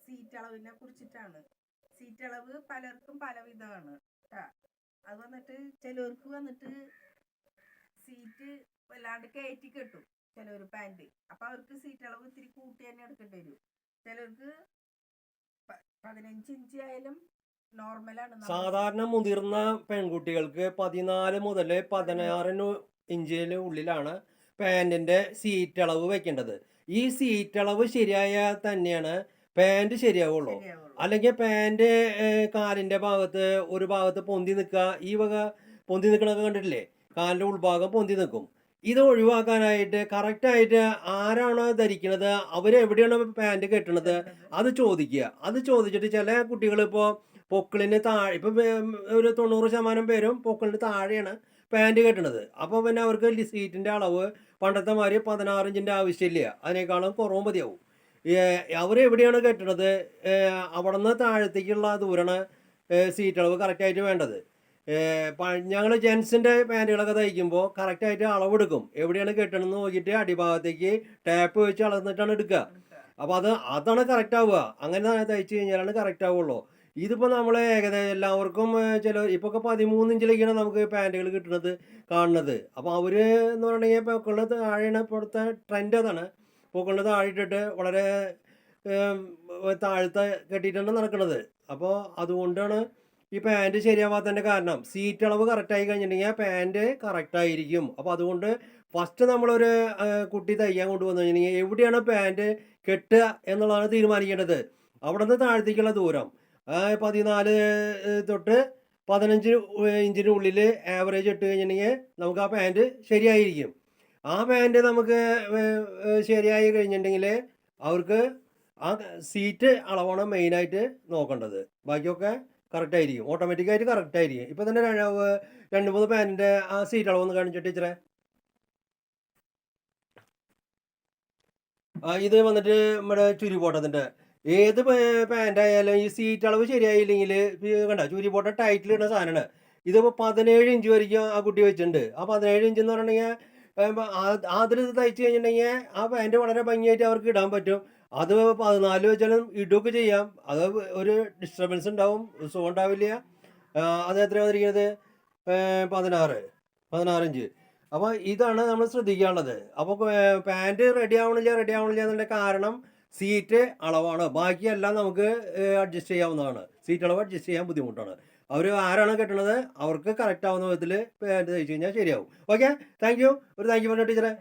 Seat അളവിനെ കുറിച്ചിട്ടാണ്. Seat അളവ് പലർക്കും പല വിധമാണ്. അത് വന്നിട്ട് ചിലവർക്ക് വന്നിട്ട് സീറ്റ് വല്ലാണ്ട് കയറ്റി കെട്ടും ചിലവർ പാൻറ്. അപ്പൊ അവർക്ക് സീറ്റ് അളവ് ഇത്തിരി കൂട്ടി തന്നെ എടുക്കേണ്ടി വരും. ചിലർക്ക് 15 ഇഞ്ച് ആയാലും നോർമലാണ്. സാധാരണ മുതിർന്ന പെൺകുട്ടികൾക്ക് 14 മുതൽ 16 ഇഞ്ചിന് ഉള്ളിലാണ് പാൻറ്റിൻ്റെ സീറ്റ് അളവ് വെക്കേണ്ടത്. ഈ സീറ്റ് അളവ് ശരിയായാൽ തന്നെയാണ് പാൻറ് ശരിയാവുള്ളൂ. അല്ലെങ്കിൽ പാൻറ് കാലിൻ്റെ ഭാഗത്ത് ഒരു ഭാഗത്ത് പൊന്തി നിൽക്കുക, ഈ വക പൊന്തി നിൽക്കണൊക്കെ കണ്ടിട്ടില്ലേ, കാലിൻ്റെ ഉൾഭാഗം പൊന്തി നിൽക്കും. ഇത് ഒഴിവാക്കാനായിട്ട് കറക്റ്റായിട്ട് ആരാണോ ധരിക്കുന്നത് അവരെവിടെയാണ് പാൻറ് കെട്ടണത് അത് ചോദിക്കുക. അത് ചോദിച്ചിട്ട് ചില കുട്ടികൾ ഇപ്പോൾ പൊക്കിളിന് താഴെ, ഇപ്പം ഒരു 90% പേരും പൊക്കിളിന് താഴെയാണ് പാൻറ് കെട്ടണത്. അപ്പോൾ പിന്നെ അവർക്ക് സീറ്റിൻ്റെ അളവ് പണ്ടത്തെ മാതിരി 16 ഇഞ്ചിൻ്റെ ആവശ്യമില്ല, അതിനേക്കാളും കുറവ് മതിയാവും. അവരെവിടെയാണ് കെട്ടണത് അവിടെ നിന്ന് താഴത്തേക്കുള്ള ദൂരമാണ് സീറ്റ് അളവ് കറക്റ്റായിട്ട് വേണ്ടത്. ഞങ്ങൾ ജെൻസിൻ്റെ പാൻറ്റുകളൊക്കെ തയ്ക്കുമ്പോൾ കറക്റ്റായിട്ട് അളവെടുക്കും. എവിടെയാണ് കെട്ടണമെന്ന് നോക്കിയിട്ട് അടിഭാഗത്തേക്ക് ടാപ്പ് വെച്ച് അളന്നിട്ടാണ് എടുക്കുക. അപ്പോൾ അതാണ് കറക്റ്റ് ആവുക. അങ്ങനെ തയ്ച്ച് കഴിഞ്ഞാലാണ് കറക്റ്റ് ആവുള്ളൂ. ഇതിപ്പോൾ നമ്മൾ ഏകദേശം എല്ലാവർക്കും ഇപ്പോൾ 13 ഇഞ്ചിലേക്കാണ് നമുക്ക് പാൻറ്റുകൾ കിട്ടുന്നത് കാണുന്നത്. അപ്പോൾ അവർ എന്ന് പറഞ്ഞിട്ടുണ്ടെങ്കിൽ പൊക്കളിന് താഴെയാണ് ഇപ്പോഴത്തെ ട്രെൻഡ്. അതാണ് പൊക്കളിന് താഴെ ഇട്ടിട്ട് വളരെ താഴത്തെ കെട്ടിയിട്ടാണ് നടക്കുന്നത്. അപ്പോൾ അതുകൊണ്ടാണ് ഈ പാൻറ്റ് ശരിയാവാത്തതിൻ്റെ കാരണം. സീറ്റ് അളവ് കറക്റ്റായി കഴിഞ്ഞിട്ടുണ്ടെങ്കിൽ പാൻറ്റ് കറക്റ്റായിരിക്കും. അപ്പോൾ അതുകൊണ്ട് ഫസ്റ്റ് നമ്മളൊരു കുട്ടി തയ്യാൻ കൊണ്ടുവന്നു കഴിഞ്ഞിട്ടുണ്ടെങ്കിൽ എവിടെയാണ് പാൻറ്റ് കെട്ടുക എന്നുള്ളതാണ് തീരുമാനിക്കേണ്ടത്. അവിടെ നിന്ന് താഴത്തേക്കുള്ള ദൂരം 14 തൊട്ട് 15 ഇഞ്ചിന് ഉള്ളിൽ ആവറേജ് ഇട്ട് കഴിഞ്ഞിട്ടുണ്ടെങ്കിൽ നമുക്ക് ആ പാൻറ്റ് ശരിയായിരിക്കും. ആ പാൻറ്റ് നമുക്ക് ശരിയായി കഴിഞ്ഞിട്ടുണ്ടെങ്കിൽ അവർക്ക് ആ സീറ്റ് അളവാണ് മെയിനായിട്ട് നോക്കേണ്ടത്. ബാക്കിയൊക്കെ കറക്റ്റായിരിക്കും, ഓട്ടോമാറ്റിക്കായിട്ട് കറക്റ്റായിരിക്കും. ഇപ്പം തന്നെ 2-3 പാൻറ്റിൻ്റെ ആ സീറ്റ് അളവൊന്ന് കാണിച്ചിട്ട് ടീച്ചറെ. ഇത് വന്നിട്ട് നമ്മുടെ ചുരിബോട്ടത്തിൻ്റെ ഏത് പാൻറ്റായാലും ഈ സീറ്റ് അളവ് ശരിയായില്ലെങ്കിൽ കണ്ട ചുരിബോട്ട ടൈറ്റിലിടുന്ന സാധനമാണ്. ഇതിപ്പോൾ 17 ഇഞ്ച് വரைക്കും ആ കുട്ടി വെച്ചിട്ടുണ്ട്. ആ 17 ഇഞ്ച് എന്ന് പറഞ്ഞിട്ടുണ്ടെങ്കിൽ അതിൽ തയ്ച്ച് കഴിഞ്ഞിട്ടുണ്ടെങ്കിൽ ആ പാൻറ്റ് വളരെ ഭംഗിയായിട്ട് അവർക്ക് ഇടാൻ പറ്റും. അത് 14 വെച്ചാലും ഇടുകയൊക്കെ ചെയ്യാം. അത് ഒരു ഡിസ്റ്റർബൻസ് ഉണ്ടാവും, സുഖം ഉണ്ടാവില്ല. അത് എത്ര വന്നിരിക്കുന്നത് 16 ഇഞ്ച്. അപ്പോൾ ഇതാണ് നമ്മൾ ശ്രദ്ധിക്കാനുള്ളത്. അപ്പോൾ പാൻറ്റ് റെഡി ആവണില്ല എന്നതിൻ്റെ കാരണം സീറ്റ് അളവാണ്. ബാക്കിയെല്ലാം നമുക്ക് അഡ്ജസ്റ്റ് ചെയ്യാവുന്നതാണ്. സീറ്റ് അളവ് അഡ്ജസ്റ്റ് ചെയ്യാൻ ബുദ്ധിമുട്ടാണ്. അവർ ആരാണ് കെട്ടണത് അവർക്ക് കറക്റ്റ് ആവുന്ന വിധത്തിൽ പാൻറ്റ് തയ്ച്ച് കഴിഞ്ഞാൽ ശരിയാവും. Okay, thank you. ഒരു താങ്ക് യു പറഞ്ഞു ടീച്ചറെ.